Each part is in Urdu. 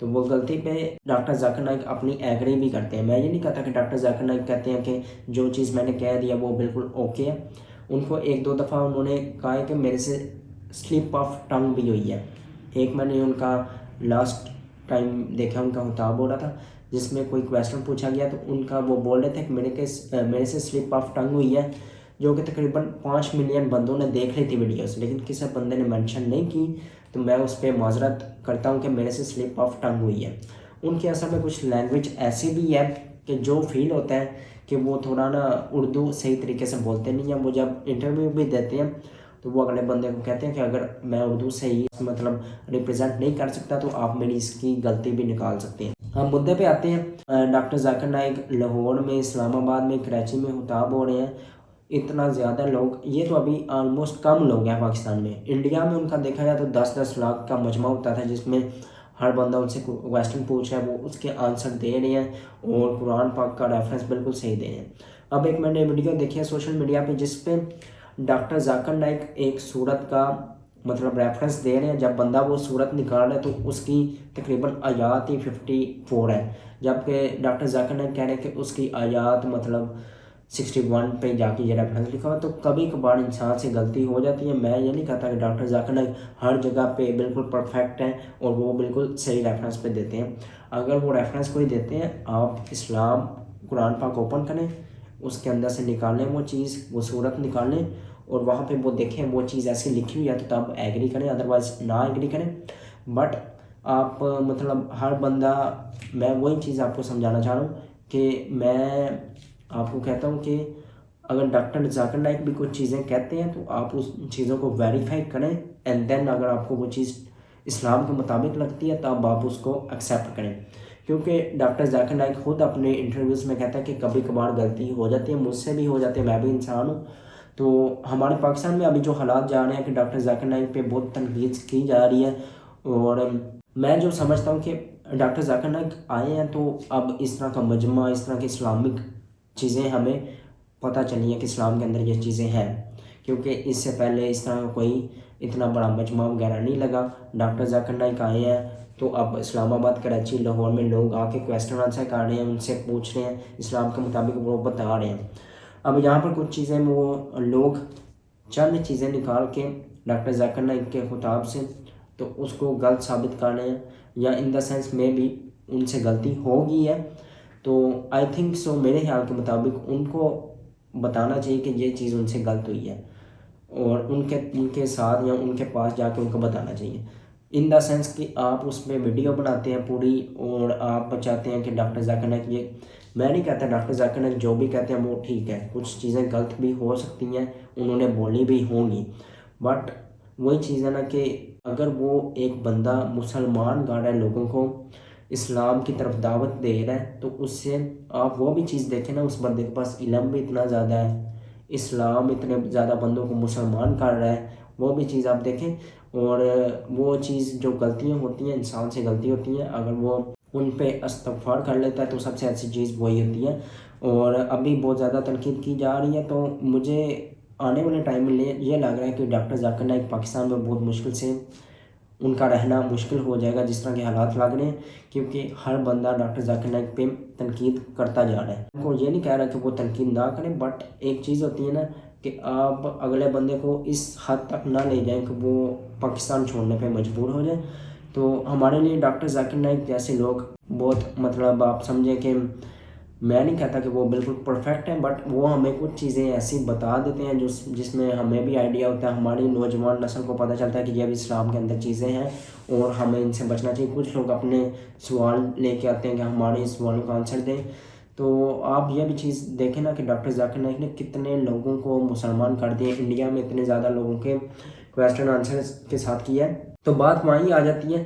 تو وہ غلطی پہ ڈاکٹر ذاکر نائک اپنی ایگری بھی کرتے ہیں. میں یہ نہیں کہتا کہ ڈاکٹر ذاکر نائک کہتے ہیں کہ جو چیز میں نے کہہ دیا وہ بالکل اوکے ہے. ان کو ایک دو دفعہ انہوں نے کہا ہے کہ میرے سے سلپ آف ٹنگ بھی ہوئی ہے. ایک میں نے ان کا لاسٹ ٹائم دیکھا ان کا خطاب ہو رہا تھا جس میں کوئی کویسچن پوچھا گیا تو ان کا وہ بول رہے تھے کہ میرے سے سلپ آف ٹنگ ہوئی ہے، جو کہ تقریباً 5 ملین بندوں نے دیکھ لی تھی ویڈیوز، لیکن کسی بندے نے مینشن نہیں کی. تو میں اس پہ معذرت کرتا ہوں کہ میرے سے سلپ آف ٹنگ ہوئی ہے. ان کے اصل میں کچھ لینگویج ایسی بھی ہے کہ جو فیل ہوتا ہے کہ وہ تھوڑا نا اردو صحیح طریقے سے بولتے نہیں ہیں. وہ جب انٹرویو بھی دیتے ہیں تو وہ اگلے بندے کو کہتے ہیں کہ اگر میں اردو صحیح مطلب ریپرزینٹ نہیں کر سکتا تو آپ میری اس کی غلطی بھی نکال سکتے ہیں. ہم مدعے پہ آتے ہیں. ڈاکٹر ذاکر نائک لاہور میں، اسلام آباد میں، کراچی میں خطاب ہو رہے ہیں. اتنا زیادہ لوگ، یہ تو ابھی آلموسٹ کم لوگ ہیں پاکستان میں. انڈیا میں ان کا دیکھا جائے تو 10-10 لاکھ کا مجمع ہوتا تھا جس میں ہر بندہ ان سے کویسچن پوچھ رہا ہے، وہ اس کے آنسر دے رہے ہیں اور قرآن پاک کا ریفرنس بالکل صحیح دے رہے ہیں. اب ایک میں نے ویڈیو دیکھی ہے سوشل میڈیا پہ جس پہ ڈاکٹر ذاکر نائک ایک صورت کا مطلب ریفرنس دے رہے ہیں. جب بندہ وہ صورت نکال رہا ہے تو اس کی تقریباً آیات ہی 54 ہے، جبکہ ڈاکٹر ذاکر نائک کہہ رہے ہیں کہ اس کی آیات مطلب 61 پہ جا کے یہ ریفرنس لکھا ہوا. تو کبھی کبھار انسان سے غلطی ہو جاتی ہے. میں یہ نہیں کہتا کہ ڈاکٹر ذاکر نائک ہر جگہ پہ بالکل پرفیکٹ ہیں اور وہ بالکل صحیح ریفرنس پہ دیتے ہیں. اگر وہ ریفرنس کوئی دیتے ہیں، آپ اسلام قرآن پاک اوپن کریں، اس کے اندر سے نکالیں وہ چیز، وہ صورت نکالیں اور وہاں پہ وہ دیکھیں وہ چیز ایسی لکھی ہوئی ہے تو تب ایگری کریں، ادروائز نہ ایگری کریں. بٹ آپ مطلب ہر بندہ، میں وہی چیز آپ کو سمجھانا چاہ رہا ہوں کہ میں آپ کو کہتا ہوں کہ اگر ڈاکٹر ذاکر نائک بھی کچھ چیزیں کہتے ہیں تو آپ اس چیزوں کو ویریفائی کریں اینڈ دین اگر آپ کو وہ چیز اسلام کے مطابق لگتی ہے تب آپ اس کو ایکسیپٹ کریں. کیونکہ ڈاکٹر ذاکر نائک خود اپنے انٹرویوز میں کہتا ہے کہ کبھی کبھار غلطی ہو جاتی ہے، مجھ سے بھی ہو جاتی ہے، میں بھی انسان ہوں. تو ہمارے پاکستان میں ابھی جو حالات جا رہے ہیں کہ ڈاکٹر ذاکر نائک پہ بہت تنقید کی جا رہی ہے، اور میں جو سمجھتا ہوں کہ ڈاکٹر ذاکر نائک آئے ہیں تو اب اس طرح کا مجمع، اس طرح کی اسلامک چیزیں ہمیں پتہ چلی ہیں کہ اسلام کے اندر یہ چیزیں ہیں، کیونکہ اس سے پہلے اس طرح کا کوئی اتنا بڑا مجمع وغیرہ نہیں لگا. ڈاکٹر ذاکر نائک آئے ہیں تو اب اسلام آباد، کراچی، لاہور میں لوگ آ کے کویسچن آنسر کر رہے ہیں، ان سے پوچھ رہے ہیں، اسلام کے مطابق وہ بتا رہے ہیں. اب یہاں پر کچھ چیزیں وہ لوگ چند چیزیں نکال کے ڈاکٹر ذاکر نائک کے خطاب سے تو اس کو غلط ثابت کر رہے ہیں، یا ان دا سینس میں بھی ان سے غلطی ہو گئی ہے. تو آئی تھنک سو، میرے خیال کے مطابق ان کو بتانا چاہیے کہ یہ چیز ان سے غلط ہوئی ہے اور ان کے ساتھ یا ان کے پاس جا کے ان کو بتانا چاہیے. ان دا سینس کہ آپ اس میں ویڈیو بناتے ہیں پوری اور آپ چاہتے ہیں کہ ڈاکٹر ذاکر نائک، یہ میں نہیں کہتا ڈاکٹر ذاکر نائک جو بھی کہتے ہیں وہ ٹھیک ہے، کچھ چیزیں غلط بھی ہو سکتی ہیں، انہوں نے بولی بھی ہوں گی. بٹ وہی چیز ہے نا کہ اگر وہ ایک بندہ مسلمان گا رہا ہے، لوگوں کو اسلام کی طرف دعوت دے رہا ہے، تو اس سے آپ وہ بھی چیز دیکھیں نا، اس بندے کے پاس علم بھی اتنا زیادہ ہے، اسلام اتنے زیادہ بندوں کو مسلمان کر رہا ہے، وہ بھی چیز آپ دیکھیں. اور وہ چیز جو غلطیاں ہوتی ہیں، انسان سے غلطی ہوتی ہیں، اگر وہ ان پہ استغفار کر لیتا ہے تو سب سے اچھی چیز وہی ہوتی ہے. اور ابھی بہت زیادہ تنقید کی جا رہی ہے، تو مجھے آنے والے ٹائم میں یہ لگ رہا ہے کہ ڈاکٹر ذاکر نائک پاکستان میں بہت مشکل سے ان کا رہنا مشکل ہو جائے گا، جس طرح کے حالات لگ رہے ہیں، کیونکہ ہر بندہ ڈاکٹر ذاکر نائک پہ تنقید کرتا جا رہا ہے. ان کو یہ نہیں کہہ رہا کہ وہ تنقید نہ کریں، بٹ ایک چیز ہوتی ہے نا کہ آپ اگلے بندے کو اس حد تک نہ لے جائیں کہ وہ پاکستان چھوڑنے پہ مجبور ہو جائیں. تو ہمارے لیے ڈاکٹر ذاکر نائک جیسے لوگ بہت مطلب آپ سمجھیں کہ میں نہیں کہتا کہ وہ بالکل پرفیکٹ ہیں، بٹ وہ ہمیں کچھ چیزیں ایسی بتا دیتے ہیں جس میں ہمیں بھی آئیڈیا ہوتا ہے، ہماری نوجوان نسل کو پتہ چلتا ہے کہ یہ بھی اسلام کے اندر چیزیں ہیں اور ہمیں ان سے بچنا چاہیے. کچھ لوگ اپنے سوال لے کے آتے ہیں کہ ہمارے اس سوالوں کا آنسر دیں. تو آپ یہ بھی چیز دیکھیں نا کہ ڈاکٹر ذاکر نائک نے کتنے لوگوں کو مسلمان کر دیا، انڈیا میں اتنے زیادہ لوگوں کے کویسچن آنسر کے ساتھ کیا ہے. تو بات وہیں آ جاتی ہے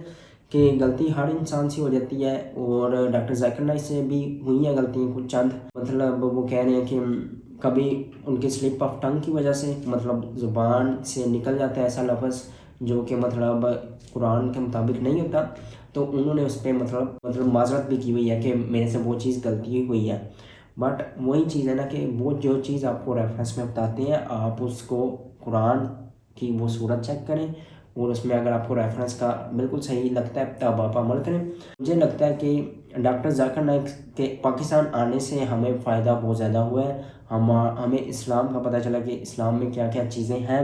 کہ غلطی ہر انسان سے ہو جاتی ہے، اور ڈاکٹر ذاکر نائک سے بھی ہوئی ہیں غلطیاں کچھ چند. مطلب وہ کہہ رہے ہیں کہ کبھی ان کے سلپ آف ٹنگ کی وجہ سے مطلب زبان سے نکل جاتا ہے ایسا لفظ جو کہ مطلب قرآن کے مطابق نہیں ہوتا، تو انہوں نے اس پہ مطلب معذرت بھی کی ہوئی ہے کہ میرے سے وہ چیز غلطی ہوئی ہے. بٹ وہی چیز ہے نا کہ وہ جو چیز آپ کو ریفرنس میں بتاتے ہیں، آپ اس کو قرآن کی وہ صورت چیک کریں اور اس میں اگر آپ کو ریفرنس کا بالکل صحیح لگتا ہے تب آپ عمل کریں۔ مجھے لگتا ہے کہ ڈاکٹر ذاکر نائک کے پاکستان آنے سے ہمیں فائدہ بہت زیادہ ہوا ہے۔ ہمیں اسلام کا پتہ چلا کہ اسلام میں کیا کیا چیزیں ہیں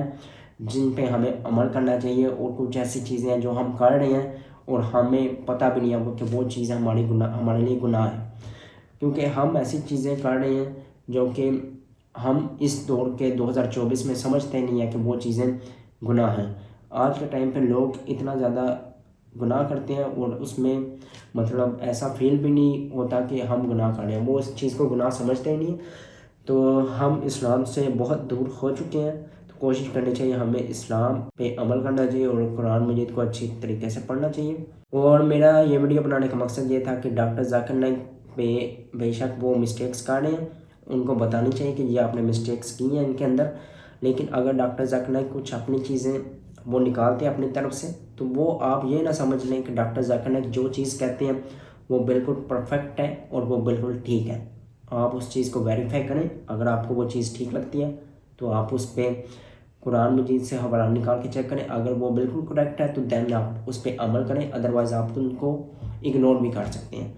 جن پہ ہمیں عمل کرنا چاہیے، اور کچھ ایسی چیزیں ہیں جو ہم کر رہے ہیں اور ہمیں پتہ بھی نہیں ہے کہ وہ چیزیں ہمارے لیے گناہ ہے، کیونکہ ہم ایسی چیزیں کر رہے ہیں جو کہ ہم اس دور کے 2024 میں سمجھتے نہیں ہیں کہ وہ چیزیں گناہ ہیں۔ آج کے ٹائم پہ لوگ اتنا زیادہ گناہ کرتے ہیں اور اس میں مطلب ایسا فیل بھی نہیں ہوتا کہ ہم گناہ کر رہے ہیں، وہ اس چیز کو گناہ سمجھتے ہی نہیں، تو ہم اسلام سے بہت دور ہو چکے ہیں۔ تو کوشش کرنی چاہیے ہمیں اسلام پہ عمل کرنا چاہیے اور قرآن مجید کو اچھی طریقے سے پڑھنا چاہیے۔ اور میرا یہ ویڈیو بنانے کا مقصد یہ تھا کہ ڈاکٹر ذاکر نائک پہ بے شک وہ مسٹیکس کر رہے ہیں، ان کو بتانی چاہیے کہ یہ آپ نے مسٹیکس کی ہیں ان کے اندر، لیکن اگر ڈاکٹر ذاکر نائک کچھ اپنی چیزیں وہ نکالتے ہیں اپنی طرف سے، تو وہ آپ یہ نہ سمجھ لیں کہ ڈاکٹر ذاکر نائک جو چیز کہتے ہیں وہ بالکل پرفیکٹ ہے اور وہ بالکل ٹھیک ہے۔ آپ اس چیز کو ویریفائی کریں، اگر آپ کو وہ چیز ٹھیک لگتی ہے تو آپ اس پہ قرآن مجید سے حوالہ نکال کے چیک کریں، اگر وہ بالکل کریکٹ ہے تو دین آپ اس پہ عمل کریں، ادروائز آپ ان کو اگنور بھی کر سکتے ہیں۔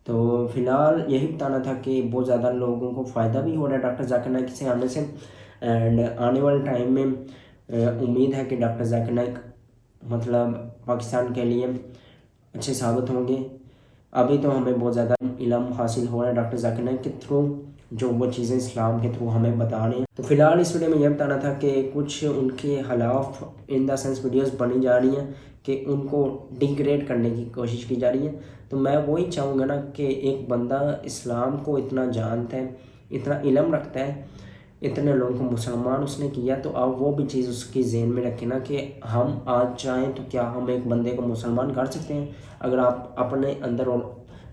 تو فی الحال یہی بتانا تھا کہ بہت زیادہ لوگوں کو فائدہ بھی ہو رہا ہے ڈاکٹر ذاکر نائک سے آنے سے، اینڈ آنے والے ٹائم میں امید ہے کہ ڈاکٹر ذاکر نائک مطلب پاکستان کے لیے اچھے ثابت ہوں گے۔ ابھی تو ہمیں بہت زیادہ علم حاصل ہو رہا ہے ڈاکٹر ذاکر نائک کے تھرو، جو وہ چیزیں اسلام کے تھرو ہمیں بتا رہے ہیں۔ تو فی الحال اس ویڈیو میں یہ بتانا تھا کہ کچھ ان کے خلاف ان دا سینس ویڈیوز بنی جا رہی ہیں کہ ان کو ڈیگریڈ کرنے کی کوشش کی جا رہی ہے۔ تو میں وہی چاہوں گا نا کہ ایک بندہ اسلام کو اتنا جانتا ہے، اتنا علم رکھتا ہے، اتنے لوگوں کو مسلمان اس نے کیا، تو اب وہ بھی چیز اس کی ذہن میں رکھے نا کہ ہم آج چاہیں تو کیا ہم ایک بندے کو مسلمان کر سکتے ہیں؟ اگر آپ اپنے اندر اور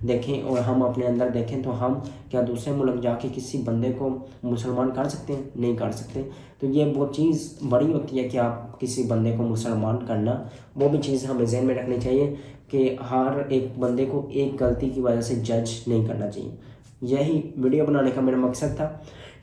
دیکھیں اور ہم اپنے اندر دیکھیں تو ہم کیا دوسرے ملک جا کے کسی بندے کو مسلمان کر سکتے ہیں؟ نہیں کر سکتے۔ تو یہ وہ چیز بڑی ہوتی ہے کہ آپ کسی بندے کو مسلمان کرنا، وہ بھی چیز ہمیں ذہن میں رکھنی چاہیے کہ ہر ایک بندے کو ایک غلطی کی وجہ سے جج نہیں کرنا چاہیے۔ یہی ویڈیو بنانے کا میرا مقصد تھا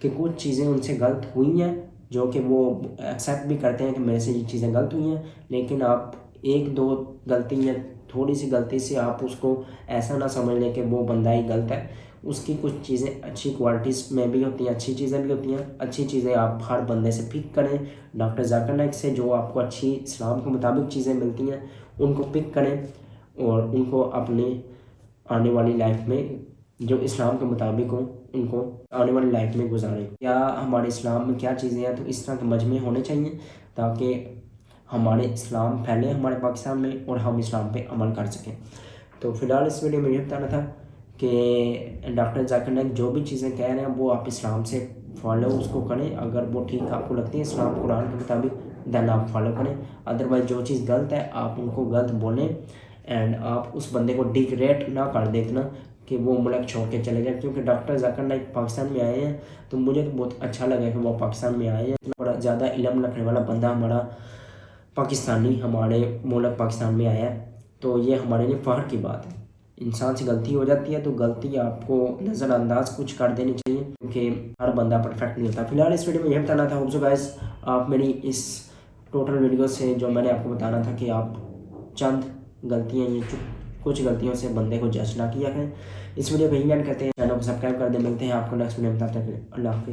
کہ کچھ چیزیں ان سے غلط ہوئی ہیں جو کہ وہ ایکسیپٹ بھی کرتے ہیں کہ میرے سے یہ چیزیں غلط ہوئی ہیں، لیکن آپ ایک دو غلطی یا تھوڑی سی غلطی سے آپ اس کو ایسا نہ سمجھ لیں کہ وہ بندہ ہی غلط ہے۔ اس کی کچھ چیزیں اچھی کوالٹیز میں بھی ہوتی ہیں، اچھی چیزیں بھی ہوتی ہیں، اچھی چیزیں آپ ہر بندے سے پک کریں۔ ڈاکٹر ذاکر نائک سے جو آپ کو اچھی اسلام کے مطابق چیزیں ملتی ہیں ان کو پک کریں اور ان کو اپنی آنے والی لائف میں جو اسلام کے مطابق ہوں ان کو آنے والی لائف میں گزاریں۔ کیا ہمارے اسلام میں کیا چیزیں ہیں، تو اس طرح کے مجمع ہونے چاہیے تاکہ ہمارے اسلام پھیلے ہمارے پاکستان میں اور ہم اسلام پہ عمل کر سکیں۔ تو فی الحال اس ویڈیو میں یہ بتانا تھا کہ ڈاکٹر ذاکر نائک جو بھی چیزیں کہہ رہے ہیں وہ آپ اسلام سے فالو اس کو کریں، اگر وہ ٹھیک آپ کو لگتی ہے اسلام قرآن کے مطابق دین آپ فالو کریں، ادروائز جو چیز غلط ہے آپ ان کو غلط بولیں، اینڈ آپ اس بندے کو ڈیگریڈ نہ کر دینا کہ وہ ملک چھوڑ کے چلے جائیں، کیونکہ ڈاکٹر ذاکر نائک پاکستان میں آئے ہیں تو مجھے تو بہت اچھا لگا کہ وہ پاکستان میں آئے ہیں۔ اتنا بڑا زیادہ علم رکھنے والا بندہ ہمارا پاکستانی ہمارے ملک پاکستان میں آیا ہے، تو یہ ہمارے لیے فخر کی بات ہے۔ انسان سے غلطی ہو جاتی ہے تو غلطی آپ کو نظر انداز کچھ کر دینی چاہیے، کیونکہ ہر بندہ پرفیکٹ نہیں ہوتا۔ فی الحال اس ویڈیو میں یہ بتانا تھا، ہوپ سو گائز آپ میری اس ٹوٹل ویڈیو سے جو میں نے آپ کو بتانا تھا کہ آپ چند غلطیاں یا کچھ غلطیوں سے بندے کو جج نہ کیا کریں۔ اس ویڈیو کو یہی اینڈ کرتے ہیں، چینل کو سبسکرائب کر دیں، ملتے ہیں آپ کو نیکسٹ ویڈیو میں، تب تک اللہ حافظ۔